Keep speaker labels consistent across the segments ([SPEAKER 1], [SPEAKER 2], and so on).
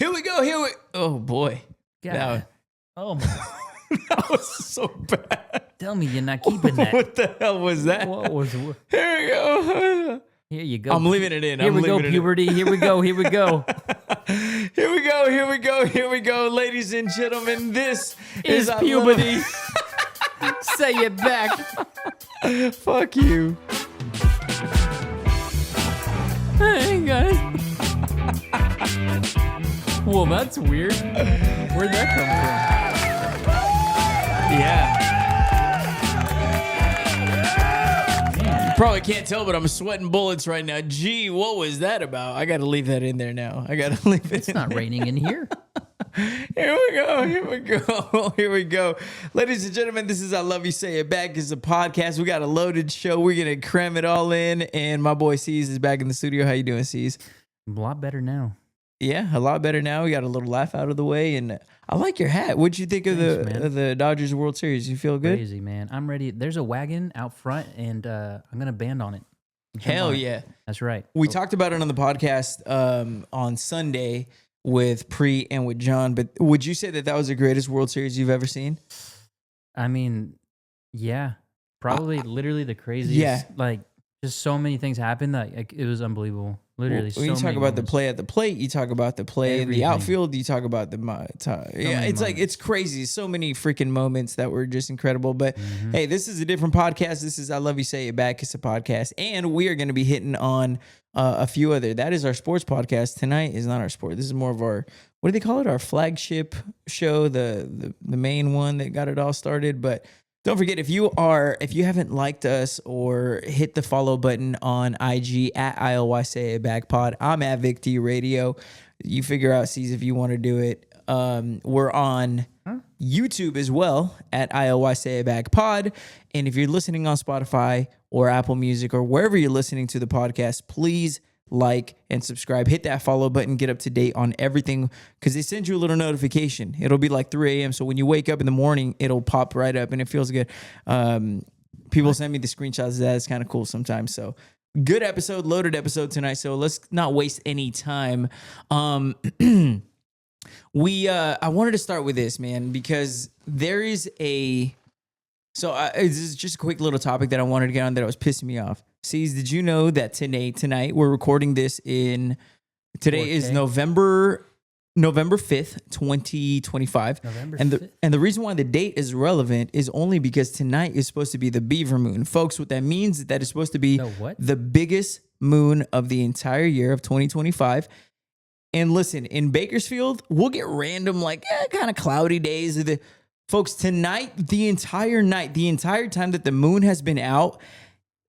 [SPEAKER 1] Here we go. Oh boy.
[SPEAKER 2] God. Oh my.
[SPEAKER 1] That was so bad.
[SPEAKER 2] Tell me you're not keeping that.
[SPEAKER 1] What the hell was that?
[SPEAKER 2] What was?
[SPEAKER 1] Here we go.
[SPEAKER 2] Here you go.
[SPEAKER 1] I'm leaving it in.
[SPEAKER 2] Here we go, puberty. Here we go. Here we go.
[SPEAKER 1] Here we go. Here we go. Here we go. Ladies and gentlemen, this
[SPEAKER 2] Is puberty. Say it back.
[SPEAKER 1] Fuck you.
[SPEAKER 2] Hey guys. Well, that's weird. Where'd that come
[SPEAKER 1] Yeah. You probably can't tell, but I'm sweating bullets right now. Gee, what was that about? I got to leave that in there now. I got to leave it.
[SPEAKER 2] It's not raining in here.
[SPEAKER 1] Here we go. Here we go. Here we go. Ladies and gentlemen, this is I Love You Say It Back. It's a podcast. We got a loaded show. We're going to cram it all in. And my boy C's is back in the studio. How you doing, C's?
[SPEAKER 2] A lot better now.
[SPEAKER 1] Yeah, a lot better now. We got a little laugh out of the way. And I like your hat. What'd you think of the Dodgers World Series? You feel good?
[SPEAKER 2] Crazy, man. I'm ready. There's a wagon out front, and I'm going to band on it.
[SPEAKER 1] Hell yeah.
[SPEAKER 2] That's right.
[SPEAKER 1] We talked about it on the podcast on Sunday with Pre and with John, but would you say that was the greatest World Series you've ever seen?
[SPEAKER 2] I mean, yeah, probably literally the craziest.
[SPEAKER 1] Yeah.
[SPEAKER 2] Like, just so many things happened that it was unbelievable. Literally,
[SPEAKER 1] when you talk about the play at the plate, you talk about the play in the outfield, you talk about the it's crazy. So many freaking moments that were just incredible. But hey, this is a different podcast. This is I Love You Say It Back. It's a podcast, and we are going to be hitting on a few other. That is our sports podcast. Tonight is not our sport. This is more of our, what do they call it? Our flagship show, the main one that got it all started. But don't forget, if you haven't liked us or hit the follow button on IG at ILY Say It Back Pod, I'm at Vic D Radio. You figure out, C's, if you want to do it. We're on YouTube as well at ILY Say It Back Pod. And if you're listening on Spotify or Apple Music or wherever you're listening to the podcast, please like and subscribe. Hit that follow button. Get up to date on everything because they send you a little notification. It'll be like 3 a.m. So when you wake up in the morning, it'll pop right up and it feels good. People send me the screenshots of that. It's kind of cool sometimes. So good episode, loaded episode tonight. So let's not waste any time. I wanted to start with this, man, because there is this is just a quick little topic that I wanted to get on that was pissing me off. C's, did you know that tonight we're recording this today 4K. Is November 5th, 2025. And the reason why the date is relevant is only because tonight is supposed to be the Beaver Moon. Folks, what that means is that it's supposed to be the biggest moon of the entire year of 2025. And listen, in Bakersfield, we'll get random kind of cloudy days. Folks, tonight, the entire time that the moon has been out,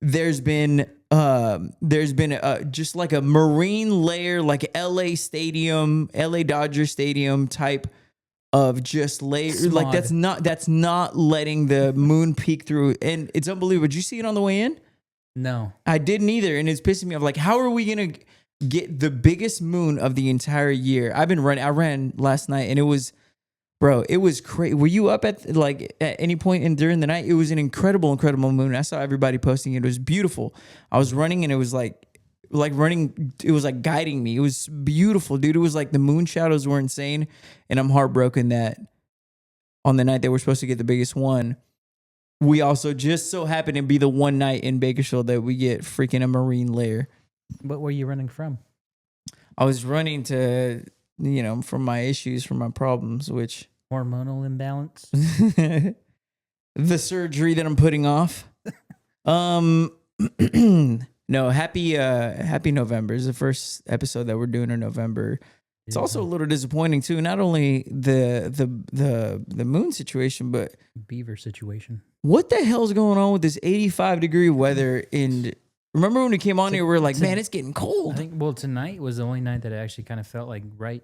[SPEAKER 1] there's been just like a marine layer, like LA Dodger Stadium type of just layer.
[SPEAKER 2] Smog.
[SPEAKER 1] Like that's not letting the moon peek through. And it's unbelievable. Did you see it on the way in?
[SPEAKER 2] No.
[SPEAKER 1] I didn't either. And it's pissing me off. Like, how are we going to get the biggest moon of the entire year? I ran last night and it was crazy. Were you up at any point during the night? It was an incredible moon. I saw everybody posting it. It was beautiful. I was running and it was like running. It was like guiding me. It was beautiful, dude. It was like the moon shadows were insane. And I'm heartbroken that on the night that we're supposed to get the biggest one, we also just so happened to be the one night in Bakersfield that we get freaking a marine layer.
[SPEAKER 2] What were you running from?
[SPEAKER 1] I was running to, from my issues, from my problems, which...
[SPEAKER 2] Hormonal imbalance?
[SPEAKER 1] The surgery that I'm putting off. No, happy November. It's the first episode that we're doing in November. It's also a little disappointing too. Not only the moon situation, but
[SPEAKER 2] Beaver situation.
[SPEAKER 1] What the hell's going on with this 85-degree weather? Remember when we came on here, we were like, man, it's getting cold.
[SPEAKER 2] I think, tonight was the only night that it actually kind of felt like right.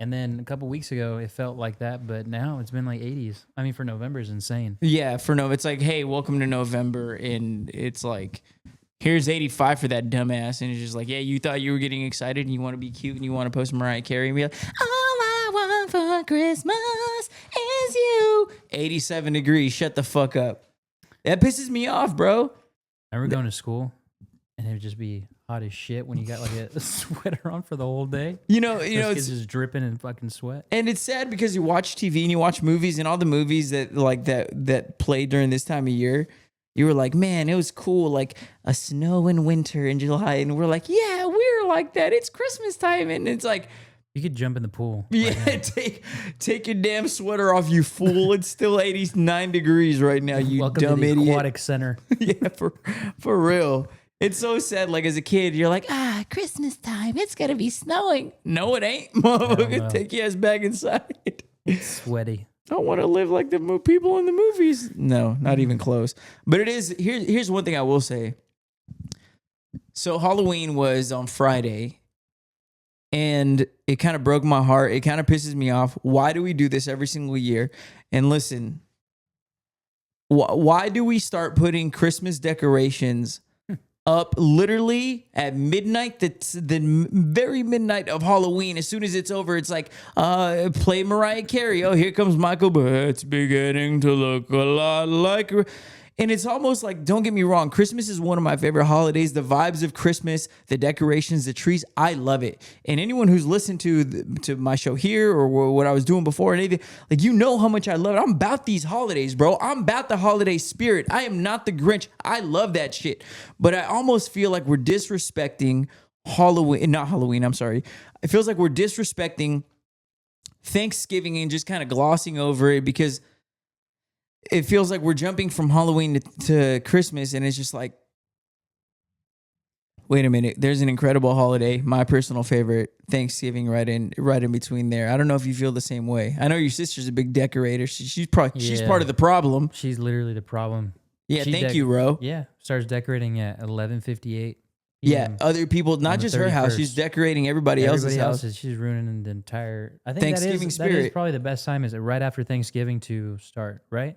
[SPEAKER 2] And then a couple weeks ago, it felt like that, but now it's been like 80s. I mean, for November is insane. Yeah, it's like, hey, welcome to November, and it's like, here's 85 for that dumbass, and it's just like, yeah, you thought you were getting excited, and you want to be cute, and you want to post Mariah Carey, and be like, all I want for Christmas is you. 87 degrees, shut the fuck up. That pisses me off, bro. I remember going to school, and it would just be hot as shit when you got like a sweater on for the whole day.
[SPEAKER 1] It's
[SPEAKER 2] just dripping in fucking sweat.
[SPEAKER 1] And it's sad because you watch TV and you watch movies, and all the movies that play during this time of year, you were like, man, it was cool, like a snow in winter in July, and we're like, yeah, we're like that. It's Christmas time, and it's like,
[SPEAKER 2] you could jump in the pool.
[SPEAKER 1] Yeah, take your damn sweater off, you fool. It's still 89 degrees right now, you
[SPEAKER 2] Welcome
[SPEAKER 1] dumb
[SPEAKER 2] to the
[SPEAKER 1] idiot.
[SPEAKER 2] Aquatic Center.
[SPEAKER 1] Yeah, for real. It's so sad. Like as a kid, you're like, Christmas time. It's gonna be snowing. No, it ain't. Motherfucker, take your ass back inside.
[SPEAKER 2] It's sweaty.
[SPEAKER 1] I don't want to live like the people in the movies. No, not even close. But it is. Here's one thing I will say. So Halloween was on Friday. And it kind of broke my heart. It kind of pisses me off. Why do we do this every single year? And listen, why do we start putting Christmas decorations up literally at midnight? That's the very midnight of Halloween. As soon as it's over, it's like, play Mariah Carey. Oh, here comes Michael, but it's beginning to look a lot like... And it's almost like, don't get me wrong, Christmas is one of my favorite holidays. The vibes of Christmas, the decorations, the trees, I love it. And anyone who's listened to my show here or what I was doing before, and anything, like, you know how much I love it. I'm about these holidays, bro. I'm about the holiday spirit. I am not the Grinch. I love that shit. But I almost feel like we're disrespecting not Halloween, I'm sorry. It feels like we're disrespecting Thanksgiving and just kind of glossing over it, because it feels like we're jumping from Halloween to Christmas, and it's just like, wait a minute. There's an incredible holiday, my personal favorite, Thanksgiving, right in between there. I don't know if you feel the same way. I know your sister's a big decorator. She's part of the problem.
[SPEAKER 2] She's literally the problem.
[SPEAKER 1] Yeah, thank you, Ro.
[SPEAKER 2] Yeah, starts decorating at 11:58.
[SPEAKER 1] Yeah, other people, not just her house. She's decorating everybody else's house.
[SPEAKER 2] She's ruining the entire. I think
[SPEAKER 1] Thanksgiving spirit.
[SPEAKER 2] That is probably the best time. Is it right after Thanksgiving to start? Right.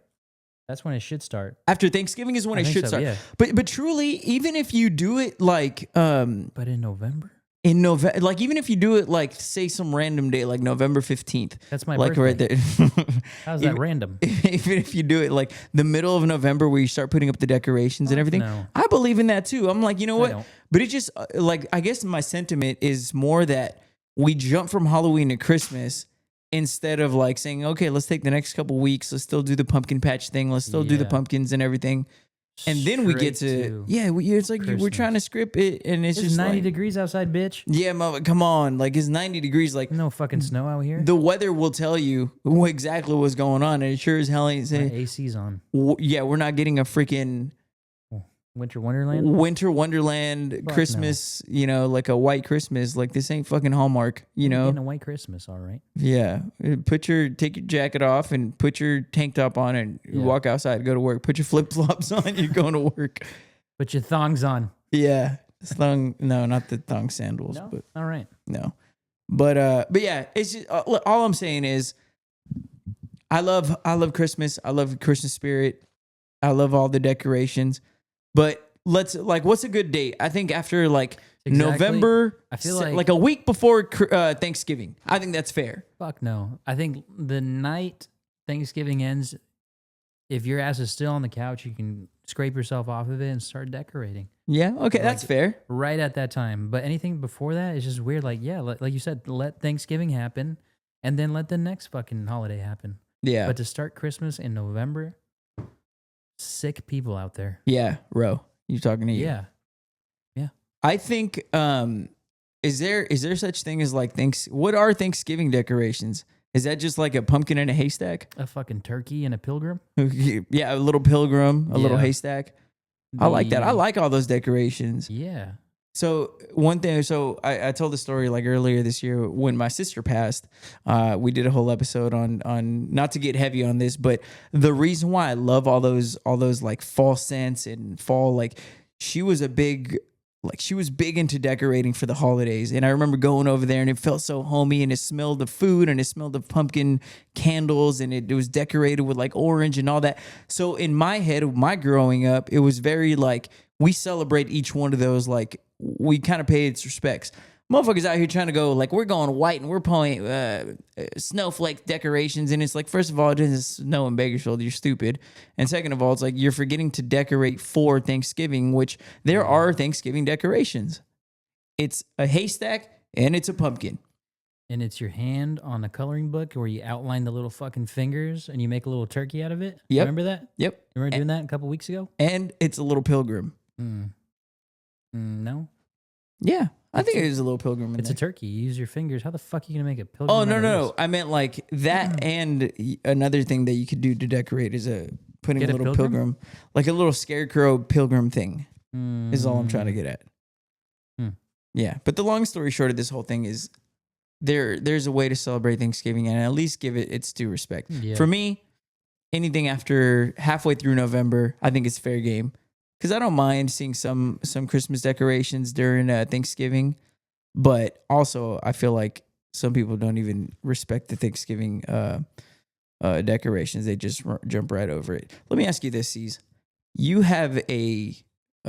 [SPEAKER 2] That's when it should start.
[SPEAKER 1] After Thanksgiving is when it should start.
[SPEAKER 2] Yeah.
[SPEAKER 1] But truly, even if you do it like
[SPEAKER 2] but in November?
[SPEAKER 1] In November, like even if you do it like, say, some random day like November 15th.
[SPEAKER 2] That's my
[SPEAKER 1] birthday. Right there.
[SPEAKER 2] How's that random?
[SPEAKER 1] Even if you do it like the middle of November where you start putting up the decorations and everything.
[SPEAKER 2] No.
[SPEAKER 1] I believe in that too. I'm like, you know what? But it just like, I guess my sentiment is more that we jump from Halloween to Christmas, instead of like saying, okay, let's take the next couple weeks. Let's still do the pumpkin patch thing. Let's still do the pumpkins and everything. And then we get to it's like we're trying to script it, and it's just
[SPEAKER 2] 90
[SPEAKER 1] like,
[SPEAKER 2] degrees outside, bitch.
[SPEAKER 1] Yeah, mama, come on. Like, it's 90 degrees. Like,
[SPEAKER 2] no fucking snow out here.
[SPEAKER 1] The weather will tell you exactly what's going on, and it sure as hell ain't saying
[SPEAKER 2] AC's on.
[SPEAKER 1] Yeah, we're not getting a freaking
[SPEAKER 2] Winter Wonderland?
[SPEAKER 1] Winter Wonderland Christmas, no. Like a white Christmas. Like, this ain't fucking Hallmark,
[SPEAKER 2] Getting a white Christmas, all right.
[SPEAKER 1] Yeah. Take your jacket off and put your tank top on and walk outside, go to work. Put your flip-flops on, you're going to work.
[SPEAKER 2] Put your thongs on.
[SPEAKER 1] Yeah. No, not the thong sandals.
[SPEAKER 2] No?
[SPEAKER 1] But
[SPEAKER 2] all right.
[SPEAKER 1] No. But yeah, it's just, all I'm saying is I love Christmas. I love Christmas spirit. I love all the decorations. But what's a good date? I think after November,
[SPEAKER 2] I feel
[SPEAKER 1] like a week before Thanksgiving. I think that's fair.
[SPEAKER 2] Fuck no. I think the night Thanksgiving ends, if your ass is still on the couch, you can scrape yourself off of it and start decorating.
[SPEAKER 1] Yeah, okay, that's fair.
[SPEAKER 2] Right at that time. But anything before that is just weird. Like you said, let Thanksgiving happen and then let the next fucking holiday happen.
[SPEAKER 1] Yeah.
[SPEAKER 2] But to start Christmas in November... Sick people out there.
[SPEAKER 1] Yeah, Ro, you talking to you?
[SPEAKER 2] Yeah.
[SPEAKER 1] I think is there such thing as like what are Thanksgiving decorations? Is that just like a pumpkin in a haystack?
[SPEAKER 2] A fucking turkey and a pilgrim?
[SPEAKER 1] Yeah, a little pilgrim, a little haystack. I like that. I like all those decorations.
[SPEAKER 2] Yeah.
[SPEAKER 1] So one thing, I told the story like earlier this year when my sister passed. We did a whole episode on not to get heavy on this, but the reason why I love all those like fall scents and fall, like she was big into decorating for the holidays. And I remember going over there and it felt so homey, and it smelled of food and it smelled of pumpkin candles, and it was decorated with like orange and all that. So in my head, my growing up, it was very like, we celebrate each one of those, like we kind of pay its respects. Motherfuckers out here trying to go like, we're going white and we're pulling snowflake decorations, and it's like, first of all, it doesn't snow in Bakersfield, you're stupid, and second of all, it's like you're forgetting to decorate for Thanksgiving, which there are Thanksgiving decorations. It's a haystack and it's a pumpkin.
[SPEAKER 2] And it's your hand on a coloring book where you outline the little fucking fingers and you make a little turkey out of it.
[SPEAKER 1] Yep.
[SPEAKER 2] Remember that?
[SPEAKER 1] Yep.
[SPEAKER 2] You remember doing that a couple weeks ago?
[SPEAKER 1] And it's a little pilgrim.
[SPEAKER 2] No.
[SPEAKER 1] Yeah. I think it is a little pilgrim.
[SPEAKER 2] It's a turkey. You use your fingers. How the fuck are you going to make a pilgrim?
[SPEAKER 1] Oh, no. I meant like that and another thing that you could do to decorate is putting a little pilgrim, like a little scarecrow pilgrim thing is all I'm trying to get at. Yeah. But the long story short of this whole thing is there's a way to celebrate Thanksgiving and at least give it its due respect. Yeah. For me, anything after halfway through November, I think it's fair game. Because I don't mind seeing some Christmas decorations during Thanksgiving. But also, I feel like some people don't even respect the Thanksgiving decorations. They just jump right over it. Let me ask you this, C's. You have a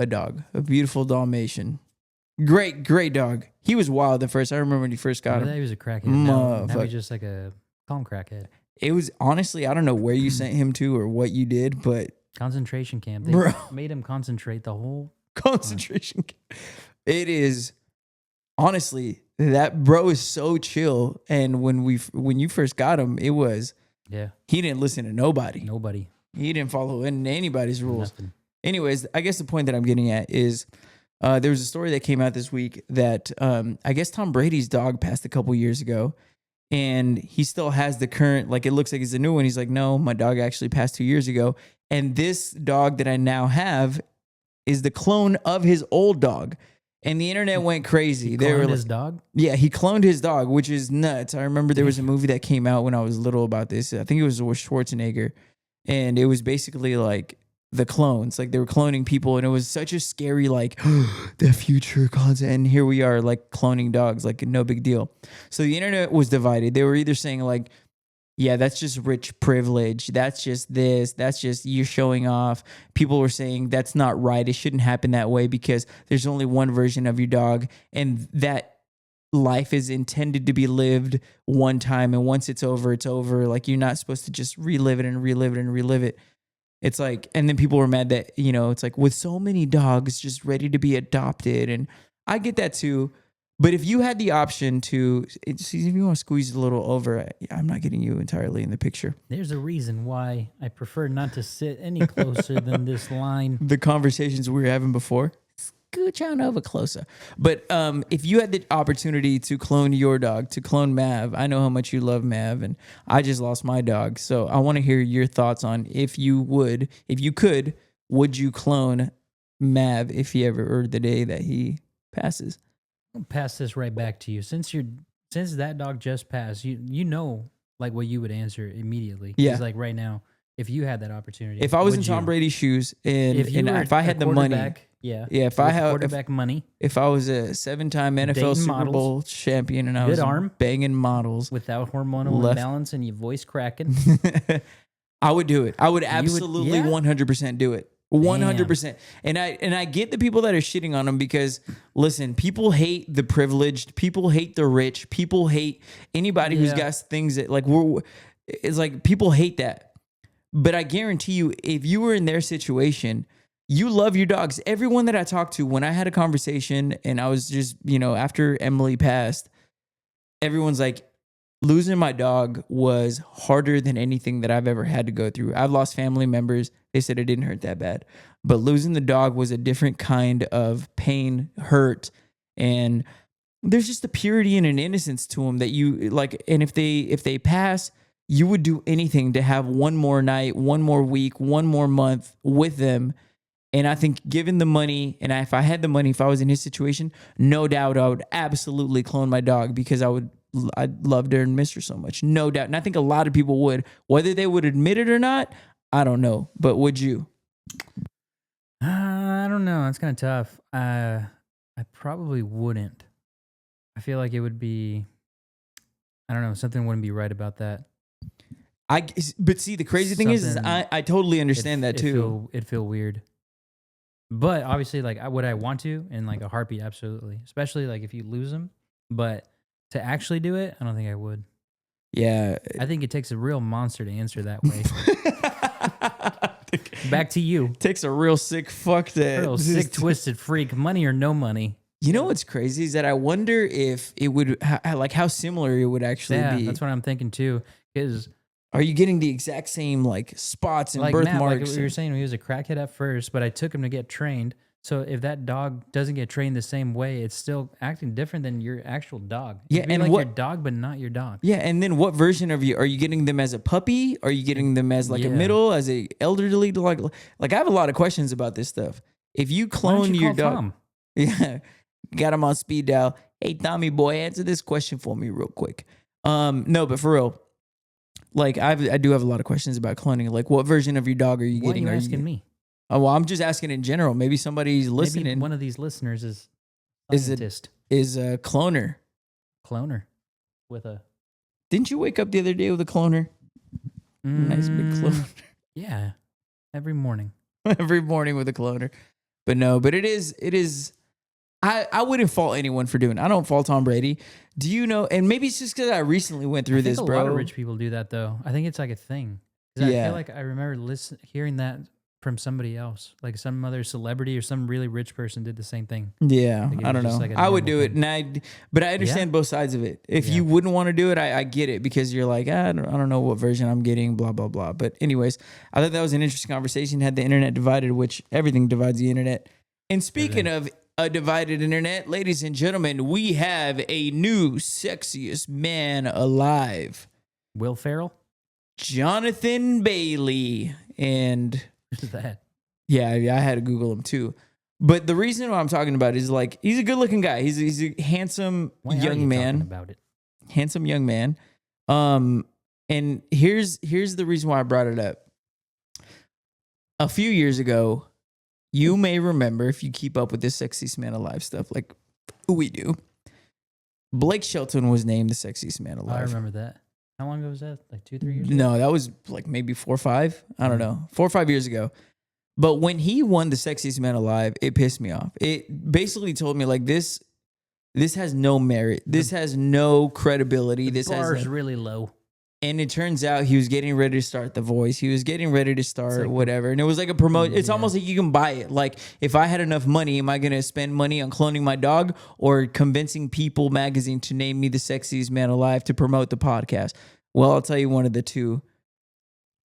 [SPEAKER 1] dog, a beautiful Dalmatian. Great dog. He was wild at first. I remember when he first got him.
[SPEAKER 2] He was a crackhead. Now he's just like a calm crackhead.
[SPEAKER 1] It was honestly, I don't know where you sent him to or what you did, but
[SPEAKER 2] concentration camp. They made him concentrate the whole
[SPEAKER 1] concentration camp. It is honestly, that bro is so chill. And when you first got him, it was he didn't listen to nobody. He didn't follow anybody's rules. Nothing. Anyways, I guess the point that I'm getting at is there was a story that came out this week that I guess Tom Brady's dog passed a couple years ago. And he still has the current, like it looks like it's a new one. He's like, no, my dog actually passed 2 years ago. And this dog that I now have is the clone of his old dog. And the internet went crazy.
[SPEAKER 2] He cloned his dog?
[SPEAKER 1] Yeah, he cloned his dog, which is nuts. I remember there was a movie that came out when I was little about this. I think it was with Schwarzenegger. And it was basically like the clones. Like they were cloning people. And it was such a scary, like, the future concept. And here we are, like, cloning dogs. Like, no big deal. So the internet was divided. They were either saying, like, yeah, that's just rich privilege. That's just this. That's just you showing off. People were saying that's not right. It shouldn't happen that way because there's only one version of your dog. And that life is intended to be lived one time. And once it's over, it's over. Like, you're not supposed to just relive it and relive it and relive it. It's like, and then people were mad that, it's like with so many dogs just ready to be adopted. And I get that too. But if you had the option to, if you want to squeeze it a little over, I'm not getting you entirely in the picture.
[SPEAKER 2] There's a reason why I prefer not to sit any closer than this line.
[SPEAKER 1] The conversations we were having before. Scooch on over closer. But if you had the opportunity to clone your dog, to clone Mav, I know how much you love Mav, and I just lost my dog. So I want to hear your thoughts on if you could, would you clone Mav if he ever, or the day that he passes?
[SPEAKER 2] I'll pass this right back to you. Since that dog just passed, you know like what you would answer immediately.
[SPEAKER 1] Yeah.
[SPEAKER 2] It's like right now, if you had that opportunity.
[SPEAKER 1] If I was in Tom Brady's shoes and if I had the money. If I had
[SPEAKER 2] quarterback money.
[SPEAKER 1] If I was a 7-time NFL Super Bowl champion and I was banging models
[SPEAKER 2] without hormonal imbalance and your voice cracking,
[SPEAKER 1] I would do it. I would absolutely 100% do it. 100%. And I get the people that are shitting on them because listen, people hate the privileged, people hate the rich, people hate anybody who's got things that like it's like people hate that. But I guarantee you, if you were in their situation, you love your dogs. Everyone that I talked to, when I had a conversation and I was just, after Emily passed, everyone's like, losing my dog was harder than anything that I've ever had to go through. I've lost family members. They said it didn't hurt that bad. But losing the dog was a different kind of pain, hurt, and there's just a purity and an innocence to them that you like. And if they pass, you would do anything to have one more night, one more week, one more month with them. And I think given the money, and if I had the money, if I was in his situation, no doubt I would absolutely clone my dog because I loved her and missed her so much. No doubt. And I think a lot of people would. Whether they would admit it or not, I don't know. But would you?
[SPEAKER 2] I don't know. It's kind of tough. I probably wouldn't. I feel like it would be, I don't know, something wouldn't be right about that.
[SPEAKER 1] But see, the crazy thing is I totally understand that too.
[SPEAKER 2] It'd feel weird. But obviously, like, would I want to? In like a heartbeat, absolutely. Especially like if you lose them. But to actually do it, I don't think I would.
[SPEAKER 1] Yeah.
[SPEAKER 2] I think it takes a real monster to answer that way. Back to you.
[SPEAKER 1] Takes a real sick fuck to.
[SPEAKER 2] Real sick, twisted freak. Money or no money.
[SPEAKER 1] You know what's crazy is that I wonder if it would like how similar it would actually be.
[SPEAKER 2] Yeah, that's what I'm thinking too. Because
[SPEAKER 1] are you getting the exact same like spots and
[SPEAKER 2] like
[SPEAKER 1] birthmarks?
[SPEAKER 2] Matt, like we were saying, he was a crackhead at first, but I took him to get trained. So if that dog doesn't get trained the same way, it's still acting different than your actual dog.
[SPEAKER 1] Yeah, and
[SPEAKER 2] like
[SPEAKER 1] what,
[SPEAKER 2] your dog, but not your dog.
[SPEAKER 1] Yeah, and then what version of you are you getting them as a puppy? Are you getting them as like a middle, as a elderly? Like I have a lot of questions about this stuff. If you clone your dog,
[SPEAKER 2] Tom?
[SPEAKER 1] Yeah, got him on speed dial. Hey, Tommy boy, answer this question for me real quick. No, but for real, like I do have a lot of questions about cloning. Like, what version of your dog are you getting?
[SPEAKER 2] Why are you asking me?
[SPEAKER 1] Oh, well, I'm just asking in general. Maybe somebody's listening.
[SPEAKER 2] Maybe one of these listeners is a scientist.
[SPEAKER 1] Is a cloner.
[SPEAKER 2] Cloner with a.
[SPEAKER 1] Didn't you wake up the other day with a cloner? Nice big cloner.
[SPEAKER 2] Yeah, every morning.
[SPEAKER 1] Every morning with a cloner. But no, but it is. I wouldn't fault anyone for doing it. I don't fault Tom Brady. Do you know? And maybe it's just because I recently went through this, bro.
[SPEAKER 2] A lot of rich people do that, though. I think it's like a thing. I feel like I remember hearing that from somebody else, like some other celebrity or some really rich person did the same thing.
[SPEAKER 1] Yeah, I don't know. Like I would do it, but I understand both sides of it. If you wouldn't want to do it, I get it because you're like, I don't know what version I'm getting, blah blah blah. But anyways, I thought that was an interesting conversation. Had the internet divided, which everything divides the internet. And speaking of a divided internet, ladies and gentlemen, we have a new sexiest man alive.
[SPEAKER 2] Will Ferrell,
[SPEAKER 1] Jonathan Bailey, and.
[SPEAKER 2] That.
[SPEAKER 1] Yeah, I had to Google him too. But the reason why I'm talking about it is like he's a good looking guy. He's a handsome young man.
[SPEAKER 2] About it?
[SPEAKER 1] Handsome young man. And here's the reason why I brought it up. A few years ago, you may remember if you keep up with this Sexiest Man Alive stuff, like we do. Blake Shelton was named the Sexiest Man Alive.
[SPEAKER 2] I remember that. How long ago was that? Like 2-3 years ago?
[SPEAKER 1] No, that was like maybe 4 or 5. I don't know. 4 or 5 years ago. But when he won the Sexiest Man Alive, it pissed me off. It basically told me like this has no merit. This has no credibility. This
[SPEAKER 2] bar's really low.
[SPEAKER 1] And it turns out he was getting ready to start The Voice. He was getting ready to start like, whatever. And it was like a promotion. It's almost like you can buy it. Like if I had enough money, am I going to spend money on cloning my dog or convincing People Magazine to name me the Sexiest Man Alive to promote the podcast? Well, I'll tell you one of the two.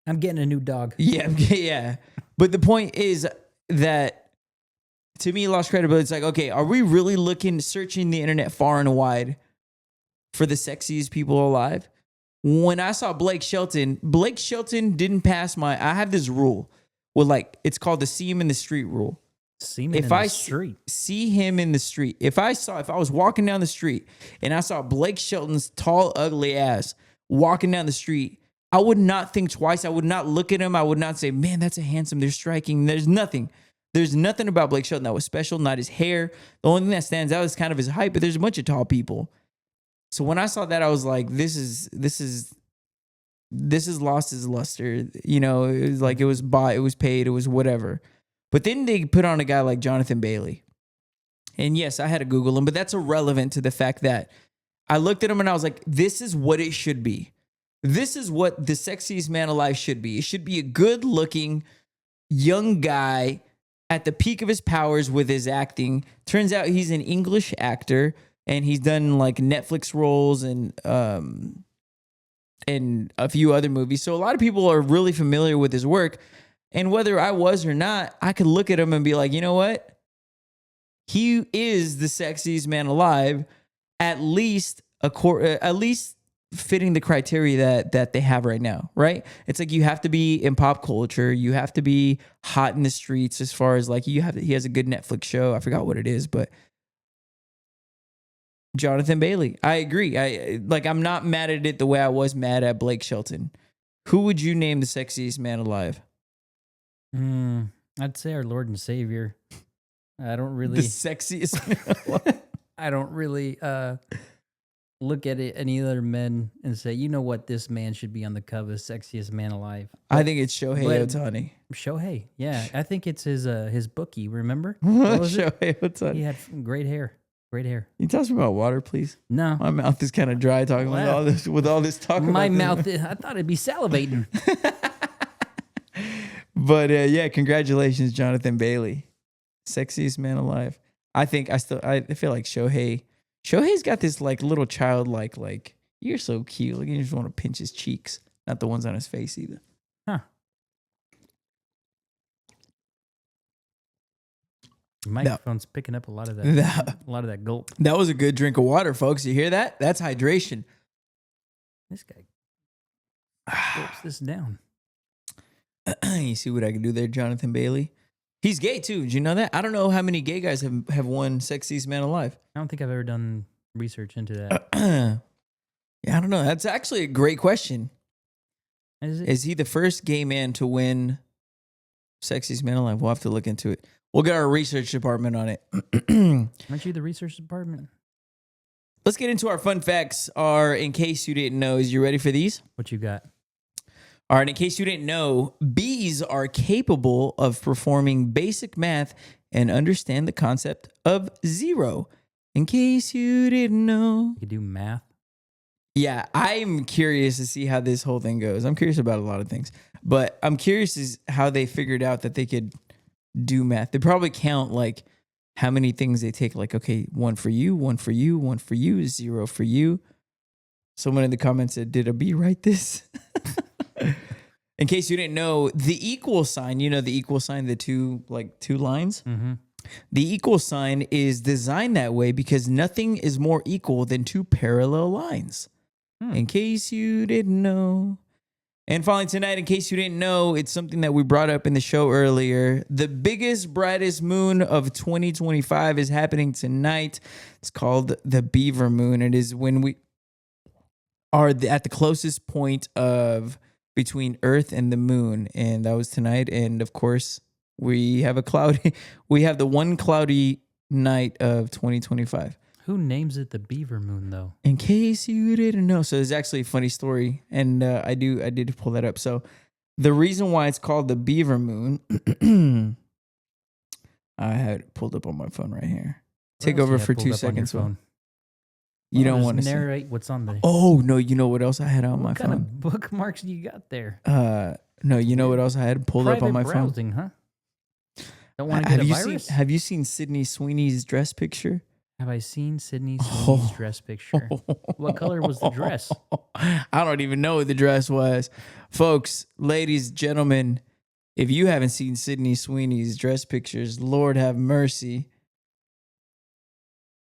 [SPEAKER 2] I'm getting a new dog.
[SPEAKER 1] Yeah. But the point is that to me, it lost credibility. It's like, okay, are we really searching the internet far and wide for the sexiest people alive? When I saw Blake Shelton didn't pass I have this rule with like, it's called the see him in the street rule.
[SPEAKER 2] See him in the street.
[SPEAKER 1] See him in the street. If I was walking down the street and I saw Blake Shelton's tall, ugly ass walking down the street, I would not think twice. I would not look at him. I would not say, man, that's a handsome. They're striking. There's nothing about Blake Shelton that was special, not his hair. The only thing that stands out is kind of his height, but there's a bunch of tall people. So when I saw that, I was like, this is lost its luster. You know, it was like it was bought, it was paid, it was whatever. But then they put on a guy like Jonathan Bailey. And yes, I had to Google him, but that's irrelevant to the fact that I looked at him and I was like, this is what it should be. This is what the Sexiest Man Alive should be. It should be a good looking young guy at the peak of his powers with his acting. Turns out he's an English actor. And he's done like Netflix roles and a few other movies. So a lot of people are really familiar with his work. And whether I was or not, I could look at him and be like, you know what? He is the sexiest man alive, at least fitting the criteria that they have right now, right? It's like you have to be in pop culture. You have to be hot in the streets as far as like he has a good Netflix show. I forgot what it is, but Jonathan Bailey. I agree. I'm not mad at it the way I was mad at Blake Shelton. Who would you name the sexiest man alive?
[SPEAKER 2] I'd say our Lord and Savior. I don't really...
[SPEAKER 1] The sexiest man alive?
[SPEAKER 2] I don't really look at any other men and say, you know what, this man should be on the cover of Sexiest Man Alive. But,
[SPEAKER 1] I think it's Shohei Ohtani.
[SPEAKER 2] Shohei, yeah. I think it's his bookie, remember?
[SPEAKER 1] Shohei Ohtani.
[SPEAKER 2] He had great hair. Great hair.
[SPEAKER 1] Can you tell us about water, please?
[SPEAKER 2] No.
[SPEAKER 1] My mouth is kind of dry talking with all this talk.
[SPEAKER 2] My mouth, I thought it'd be salivating.
[SPEAKER 1] But yeah, congratulations, Jonathan Bailey. Sexiest man alive. I feel like Shohei's got this like little childlike, like, you're so cute. Like, you just want to pinch his cheeks. Not the ones on his face either.
[SPEAKER 2] Huh. The microphone's picking up a lot of that gulp.
[SPEAKER 1] That was a good drink of water, folks. You hear that? That's hydration.
[SPEAKER 2] This guy gulps this down.
[SPEAKER 1] You see what I can do there, Jonathan Bailey? He's gay too. Did you know that? I don't know how many gay guys have won Sexiest Man Alive.
[SPEAKER 2] I don't think I've ever done research into that.
[SPEAKER 1] Yeah, I don't know. That's actually a great question. Is he the first gay man to win Sexiest Man Alive? We'll have to look into it. We'll get our research department on it.
[SPEAKER 2] Aren't you the research department?
[SPEAKER 1] Let's get into our fun facts. In case you didn't know, is you ready for these?
[SPEAKER 2] What you got?
[SPEAKER 1] All right, in case you didn't know, bees are capable of performing basic math and understand the concept of zero. In case you didn't know.
[SPEAKER 2] You can do math?
[SPEAKER 1] Yeah, I'm curious to see how this whole thing goes. I'm curious about a lot of things. But I'm curious is how they figured out that they could do math. They probably count like how many things they take. Like, okay, 1 for you, 1 for you, 1 for you, 0 for you. Someone in the comments said, did a bee write this? In case you didn't know, the equal sign, you know, the equal sign, the two lines.
[SPEAKER 2] Mm-hmm.
[SPEAKER 1] The equal sign is designed that way because nothing is more equal than two parallel lines. In case you didn't know. And finally tonight, in case you didn't know, it's something that we brought up in the show earlier. The biggest, brightest moon of 2025 is happening tonight. It's called the Beaver Moon. It is when we are at the closest point of between Earth and the moon. And that was tonight. And of course, we have the one cloudy night of 2025.
[SPEAKER 2] Who names it the Beaver Moon, though?
[SPEAKER 1] In case you didn't know. So it's actually a funny story. And I did pull that up. So the reason why it's called the Beaver Moon, I had it pulled up on my phone right here. Take over for 2 seconds. You don't want to
[SPEAKER 2] narrate what's on the...
[SPEAKER 1] Oh, no. You know what else I had on my phone?
[SPEAKER 2] What kind of bookmarks do you got there?
[SPEAKER 1] No, you know what else I had pulled up on my
[SPEAKER 2] browsing,
[SPEAKER 1] phone?
[SPEAKER 2] Huh? Don't want to get a virus?
[SPEAKER 1] Have you seen Sydney Sweeney's dress picture?
[SPEAKER 2] Have I seen Sydney Sweeney's dress picture? What color was the dress?
[SPEAKER 1] I don't even know what the dress was. Folks, ladies, gentlemen, if you haven't seen Sydney Sweeney's dress pictures, Lord have mercy.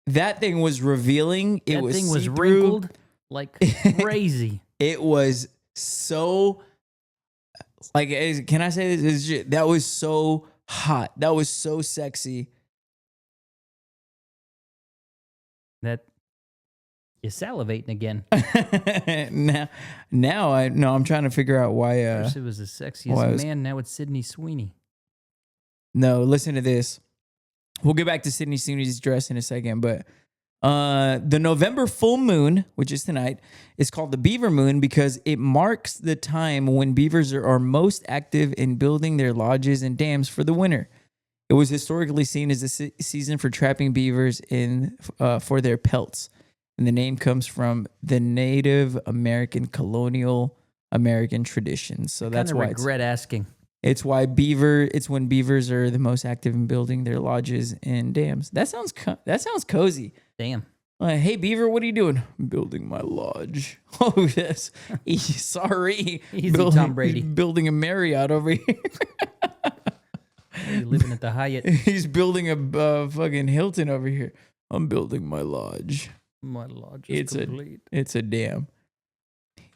[SPEAKER 1] That thing was revealing. It was see-through.
[SPEAKER 2] Wrinkled like crazy.
[SPEAKER 1] It was so, like, can I say this? That was so hot. That was so sexy.
[SPEAKER 2] That you're salivating again.
[SPEAKER 1] now I'm trying to figure out why.
[SPEAKER 2] First it was the Sexiest Man. Now it's Sydney Sweeney.
[SPEAKER 1] No, listen to this. We'll get back to Sydney Sweeney's dress in a second, but the November full moon, which is tonight, is called the Beaver Moon because it marks the time when beavers are most active in building their lodges and dams for the winter. It was historically seen as a season for trapping beavers for their pelts. And the name comes from the Native American colonial American traditions. So that's why I
[SPEAKER 2] regret asking.
[SPEAKER 1] It's when beavers are the most active in building their lodges and dams. That sounds cozy.
[SPEAKER 2] Damn.
[SPEAKER 1] Hey, beaver, what are you doing? I'm building my lodge. Oh, yes. Sorry.
[SPEAKER 2] Easy, Tom Brady.
[SPEAKER 1] Building a Marriott over here.
[SPEAKER 2] You're living at the Hyatt.
[SPEAKER 1] He's building a fucking Hilton over here. I'm building my lodge.
[SPEAKER 2] My lodge is complete.
[SPEAKER 1] It's a dam.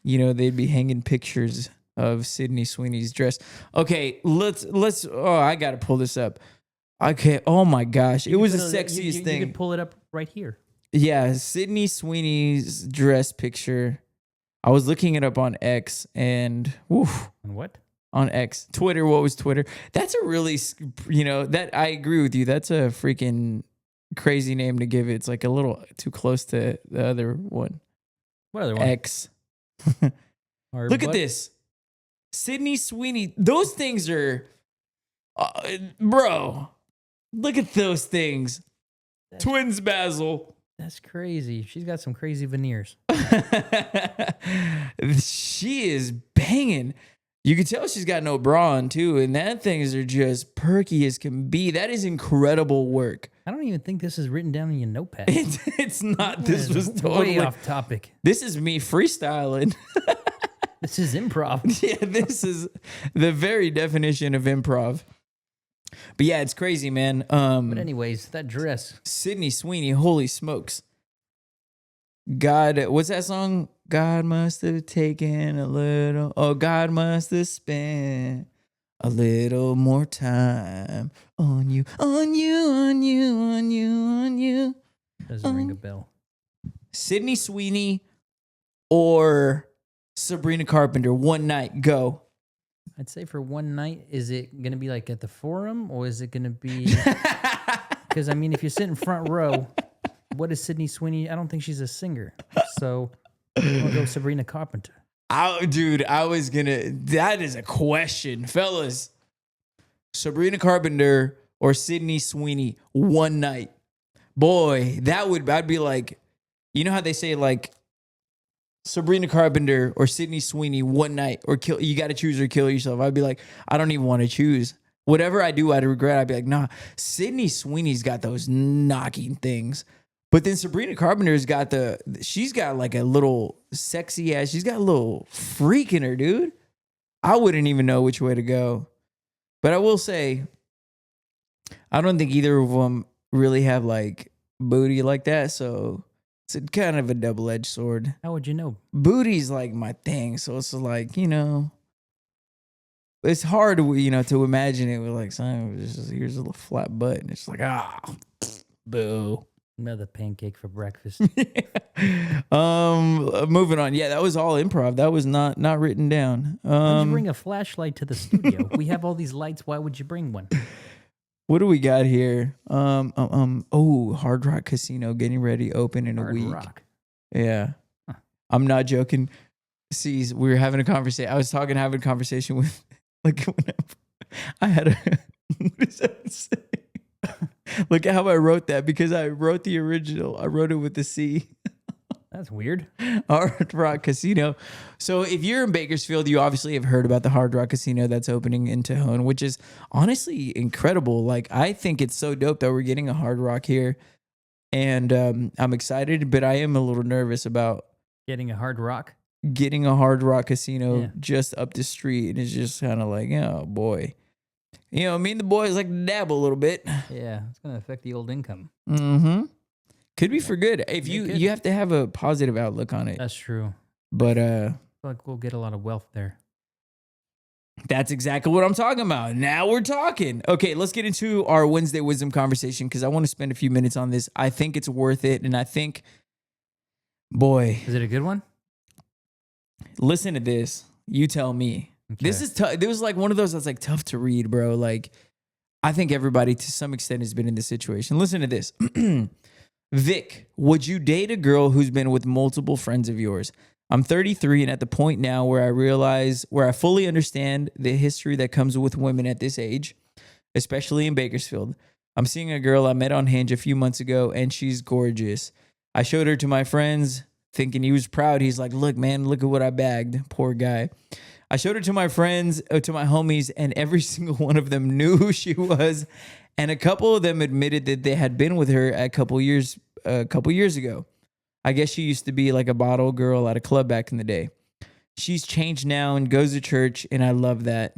[SPEAKER 1] You know, they'd be hanging pictures of Sydney Sweeney's dress. Okay, let's. Oh, I gotta pull this up. Okay. Oh my gosh, it was the sexiest thing.
[SPEAKER 2] You can pull it up right here.
[SPEAKER 1] Yeah, Sydney Sweeney's dress picture. I was looking it up on X and woof.
[SPEAKER 2] On what?
[SPEAKER 1] On X, Twitter. What was Twitter? That's a really, that I agree with you. That's a freaking crazy name to give it. It's like a little too close to the other one.
[SPEAKER 2] What other one?
[SPEAKER 1] X. Look at this. Sydney Sweeney. Those things are, bro. Look at those things. Twins Basil.
[SPEAKER 2] That's crazy. She's got some crazy veneers.
[SPEAKER 1] She is banging. You can tell she's got no bra on too, and that things are just perky as can be. That is incredible work.
[SPEAKER 2] I don't even think this is written down in your notepad.
[SPEAKER 1] It's not. This was totally
[SPEAKER 2] way off topic.
[SPEAKER 1] This is me freestyling.
[SPEAKER 2] This is improv.
[SPEAKER 1] Yeah, this is the very definition of improv. But yeah, it's crazy, man.
[SPEAKER 2] But anyways, that dress.
[SPEAKER 1] Sydney Sweeney, holy smokes. God, what's that song? God must have taken a little. Oh, God must have spent a little more time on you, on you, on you, on you, on you.
[SPEAKER 2] Doesn't ring a bell.
[SPEAKER 1] Sydney Sweeney or Sabrina Carpenter, one night, go.
[SPEAKER 2] I'd say for one night, is it going to be like at the Forum or is it going to be? Because I mean, if you're sitting front row, what is Sydney Sweeney? I don't think she's a singer. So I'll go Sabrina Carpenter. That is a question, fellas. Sabrina Carpenter or Sydney Sweeney, one night. Boy, I'd be like, you know how they say like Sabrina Carpenter or Sydney Sweeney, one night, or kill, you got to choose or kill yourself. I'd be like, I don't even want to choose. Whatever I do, I'd regret. I'd be like, nah, Sydney Sweeney's got those knocking things. But then Sabrina Carpenter's got she's got like a little sexy ass, she's got a little freak in her, dude. I wouldn't even know which way to go. But I will say, I don't think either of them really have like booty like that. So it's kind of a double-edged sword. How would you know?
[SPEAKER 1] Booty's like my thing. So it's like, it's hard to imagine it with like, here's a little flat butt. And it's like, boo.
[SPEAKER 2] Another pancake for breakfast.
[SPEAKER 1] Moving on. Yeah, that was all improv. That was not written down.
[SPEAKER 2] Why would you bring a flashlight to the studio? We have all these lights. Why would you bring one?
[SPEAKER 1] What do we got here? Hard Rock Casino getting ready, open in a week.
[SPEAKER 2] Rock.
[SPEAKER 1] Yeah. Huh. I'm not joking. See, we were having a conversation. I was having a conversation with like whenever I had what does that say? Look at how I wrote that because I wrote the original. I wrote it with the C.
[SPEAKER 2] That's weird.
[SPEAKER 1] Hard Rock Casino. So if you're in Bakersfield, you obviously have heard about the Hard Rock Casino that's opening in Tejon, which is honestly incredible. Like, I think it's so dope that we're getting a Hard Rock here. And I'm excited, but I am a little nervous about
[SPEAKER 2] getting a Hard Rock
[SPEAKER 1] Casino just up the street. And it's just kind of like, oh boy. Me and the boys like to dabble a little bit.
[SPEAKER 2] Yeah, it's going to affect the old income.
[SPEAKER 1] Mm-hmm. Could be for good. If you have to have a positive outlook on it.
[SPEAKER 2] That's true.
[SPEAKER 1] But
[SPEAKER 2] I feel like we'll get a lot of wealth there.
[SPEAKER 1] That's exactly what I'm talking about. Now we're talking. Okay, let's get into our Wednesday wisdom conversation because I want to spend a few minutes on this. I think it's worth it, and I think, boy,
[SPEAKER 2] is it a good one?
[SPEAKER 1] Listen to this. You tell me. Okay. This is tough. It was like one of those that's like tough to read, bro. Like, I think everybody to some extent has been in this situation. Listen to this. Vic, would you date a girl who's been with multiple friends of yours? I'm 33 and at the point now where I fully understand the history that comes with women at this age, especially in Bakersfield. I'm seeing a girl I met on Hinge a few months ago and she's gorgeous. I showed her to my friends thinking he was proud. He's like, look, man, look at what I bagged. Poor guy. I showed her to my friends, to my homies, and every single one of them knew who she was. And a couple of them admitted that they had been with her a couple years ago. I guess she used to be like a bottle girl at a club back in the day. She's changed now and goes to church, and I love that.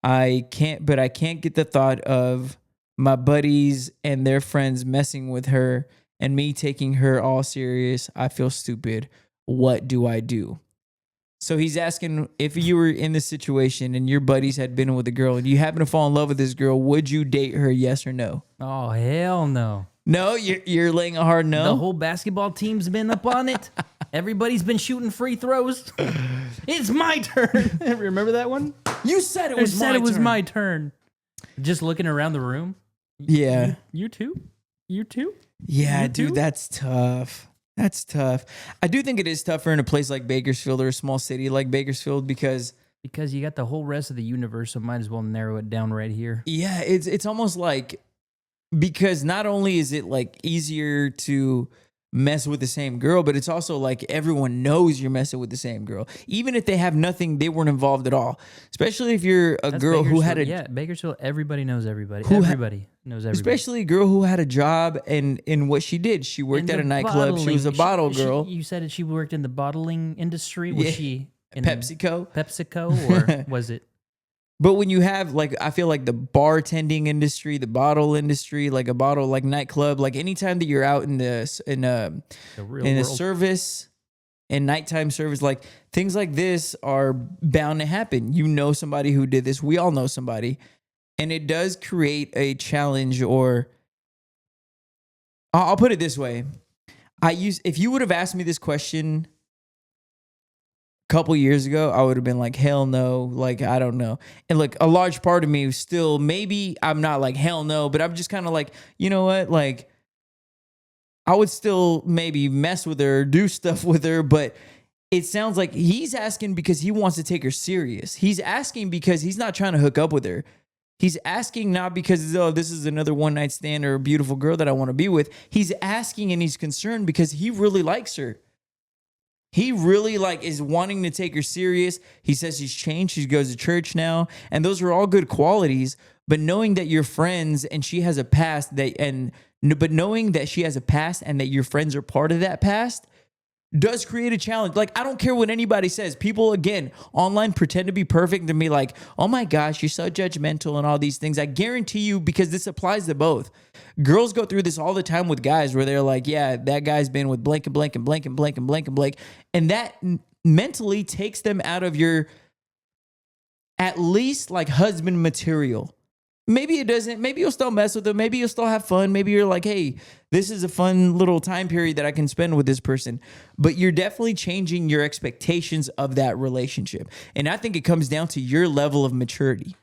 [SPEAKER 1] I can't get the thought of my buddies and their friends messing with her and me taking her all serious. I feel stupid. What do I do? So he's asking if you were in this situation and your buddies had been with a girl and you happen to fall in love with this girl, would you date her? Yes or no?
[SPEAKER 2] Oh, hell no.
[SPEAKER 1] No, you're laying a hard no.
[SPEAKER 2] The whole basketball team's been up on it. Everybody's been shooting free throws. It's my turn. Remember that one?
[SPEAKER 1] You said it was
[SPEAKER 2] my turn. Just looking around the room.
[SPEAKER 1] Yeah.
[SPEAKER 2] You too? You too?
[SPEAKER 1] Yeah, dude, that's tough. That's tough. I do think it is tougher in a place like Bakersfield or a small city like Bakersfield because
[SPEAKER 2] you got the whole rest of the universe, so might as well narrow it down right here.
[SPEAKER 1] Yeah, it's almost like because not only is it like easier to mess with the same girl, but it's also like everyone knows you're messing with the same girl. Even if they have nothing, they weren't involved at all. Especially if you're a girl who had a...
[SPEAKER 2] Yeah, Bakersfield, everybody knows everybody. Everybody knows everybody.
[SPEAKER 1] Especially a girl who had a job and in what she did. She worked at a nightclub. She was a bottle girl.
[SPEAKER 2] You said that she worked in the bottling industry. Was she in
[SPEAKER 1] PepsiCo?
[SPEAKER 2] PepsiCo, or was it...
[SPEAKER 1] But when you have, like, I feel like the bartending industry, the bottle industry, like a bottle, like nightclub, like anytime that you're out in a service, in nighttime service, like things like this are bound to happen. You know somebody who did this. We all know somebody. And it does create a challenge, or I'll put it this way. If you would have asked me this question couple years ago, I would have been like, hell no, like, I don't know. And look, a large part of me still, maybe I'm not like, hell no, but I'm just kind of like, you know what, like, I would still maybe mess with her, do stuff with her, but it sounds like he's asking because he wants to take her serious. He's asking because he's not trying to hook up with her. He's asking not because, oh, this is another one night stand or a beautiful girl that I want to be with. He's asking and he's concerned because he really likes her. He really is wanting to take her serious. He says she's changed. She goes to church now. And those are all good qualities. But knowing that you're friends and she has a past but knowing that she has a past and that your friends are part of that past does create a challenge. Like, I don't care what anybody says. People, again, online pretend to be perfect and be like, oh my gosh, you're so judgmental and all these things. I guarantee you, because this applies to both. Girls go through this all the time with guys where they're like, yeah, that guy's been with blank and blank and blank and blank and blank and blank. And that mentally takes them out of your, at least, like, husband material. Maybe it doesn't. Maybe you'll still mess with them. Maybe you'll still have fun. Maybe you're like, hey, this is a fun little time period that I can spend with this person. But you're definitely changing your expectations of that relationship. And I think it comes down to your level of maturity.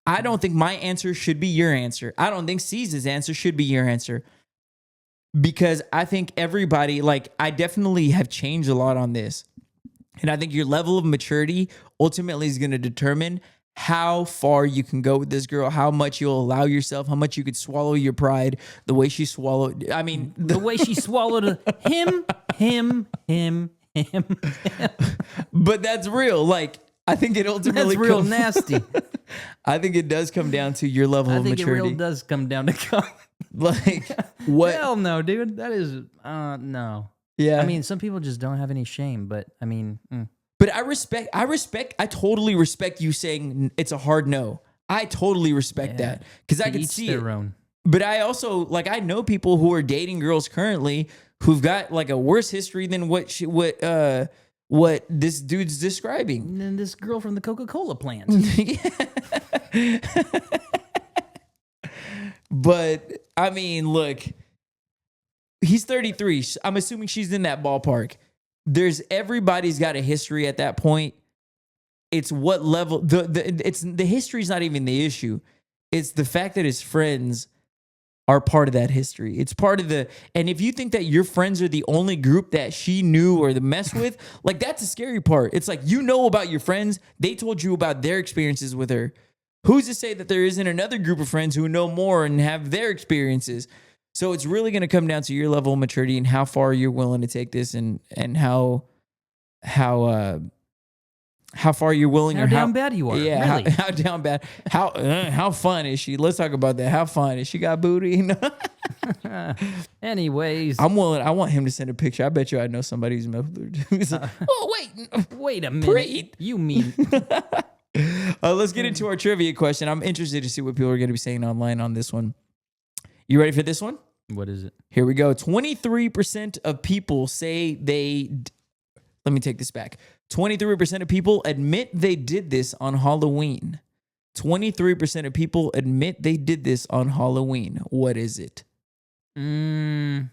[SPEAKER 1] I don't think my answer should be your answer. I don't think C's answer should be your answer. Because I think everybody, like, I definitely have changed a lot on this. And I think your level of maturity ultimately is going to determine how far you can go with this girl, how much you'll allow yourself, how much you could swallow your pride, the way she swallowed. I mean,
[SPEAKER 2] the way she swallowed him.
[SPEAKER 1] But that's real. Like, I think it ultimately
[SPEAKER 2] that's real nasty.
[SPEAKER 1] I think it does come down to your level of maturity.
[SPEAKER 2] I think it real does come down to
[SPEAKER 1] like what?
[SPEAKER 2] Hell no, dude. That is no.
[SPEAKER 1] Yeah.
[SPEAKER 2] I mean, some people just don't have any shame, but I mean.
[SPEAKER 1] But I totally respect you saying it's a hard no. I totally respect that because I can see it.
[SPEAKER 2] Own.
[SPEAKER 1] But I also, like, I know people who are dating girls currently who've got like a worse history than what this dude's describing.
[SPEAKER 2] And then this girl from the Coca-Cola plant.
[SPEAKER 1] But I mean, look, he's 33. I'm assuming she's in that ballpark. Everybody's got a history at that point. It's what level the history's not even the issue. It's the fact that his friends are part of that history. It's part of and if you think that your friends are the only group that she knew or the mess with, like, that's the scary part. It's like, you know about your friends. They told you about their experiences with her. Who's to say that there isn't another group of friends who know more and have their experiences? So it's really going to come down to your level of maturity and how far you're willing to take this, and how far you're willing,
[SPEAKER 2] how down bad you are.
[SPEAKER 1] Yeah,
[SPEAKER 2] really.
[SPEAKER 1] how down bad. How fun is she? Let's talk about that. How fun is she? Got booty?
[SPEAKER 2] Anyways,
[SPEAKER 1] I'm willing. I want him to send a picture. I bet you I know somebody who's met with her. Oh
[SPEAKER 2] wait a minute.
[SPEAKER 1] Breed.
[SPEAKER 2] You mean?
[SPEAKER 1] Let's get into our trivia question. I'm interested to see what people are going to be saying online on this one. You ready for this one?
[SPEAKER 2] What is it?
[SPEAKER 1] Here we go. 23% of people say let me take this back. 23% of people admit they did this on Halloween. 23% of people admit they did this on Halloween. What is it?
[SPEAKER 2] I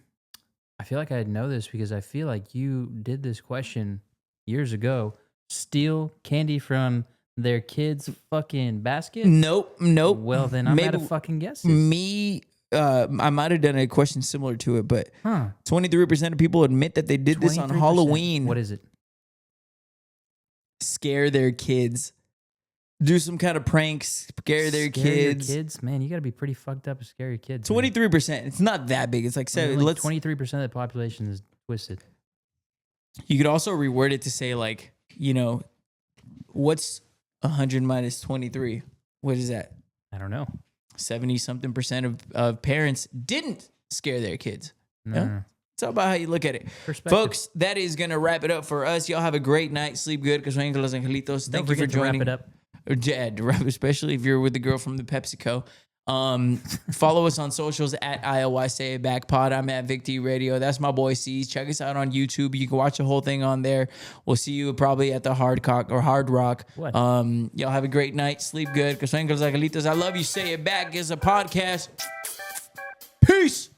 [SPEAKER 2] feel like I'd know this because I feel like you did this question years ago. Steal candy from their kids' fucking basket?
[SPEAKER 1] Nope.
[SPEAKER 2] Well, then I'm out of fucking guesses.
[SPEAKER 1] I might have done a question similar to it, but 23% of people admit that they did this on Halloween.
[SPEAKER 2] What is it?
[SPEAKER 1] Scare their kids. do some kind of pranks, scare their kids.
[SPEAKER 2] Your kids, man, you got to be pretty fucked up to scare your kids.
[SPEAKER 1] 23%. It's not that big. It's like
[SPEAKER 2] 23% of the population is twisted.
[SPEAKER 1] You could also reword it to say like, what's 100 minus 23? What is that?
[SPEAKER 2] I don't know.
[SPEAKER 1] 70-something% of parents didn't scare their kids.
[SPEAKER 2] No.
[SPEAKER 1] Yeah? It's all about how you look at it. Folks, that is going to wrap it up for us. Y'all have a great night. Sleep good. Because Los Angelitos. Thank you for joining.
[SPEAKER 2] Wrap it
[SPEAKER 1] up. Especially if you're with the girl from the PepsiCo. Follow us on socials at ICYDK Pod. I'm at Vic T Radio. That's my boy C's. Check us out on YouTube. You can watch the whole thing on there. We'll see you probably at the Hard Rock.
[SPEAKER 2] What?
[SPEAKER 1] Y'all have a great night. Sleep good. Because Los Angelitos. I love you. Say it back. It's a podcast. Peace.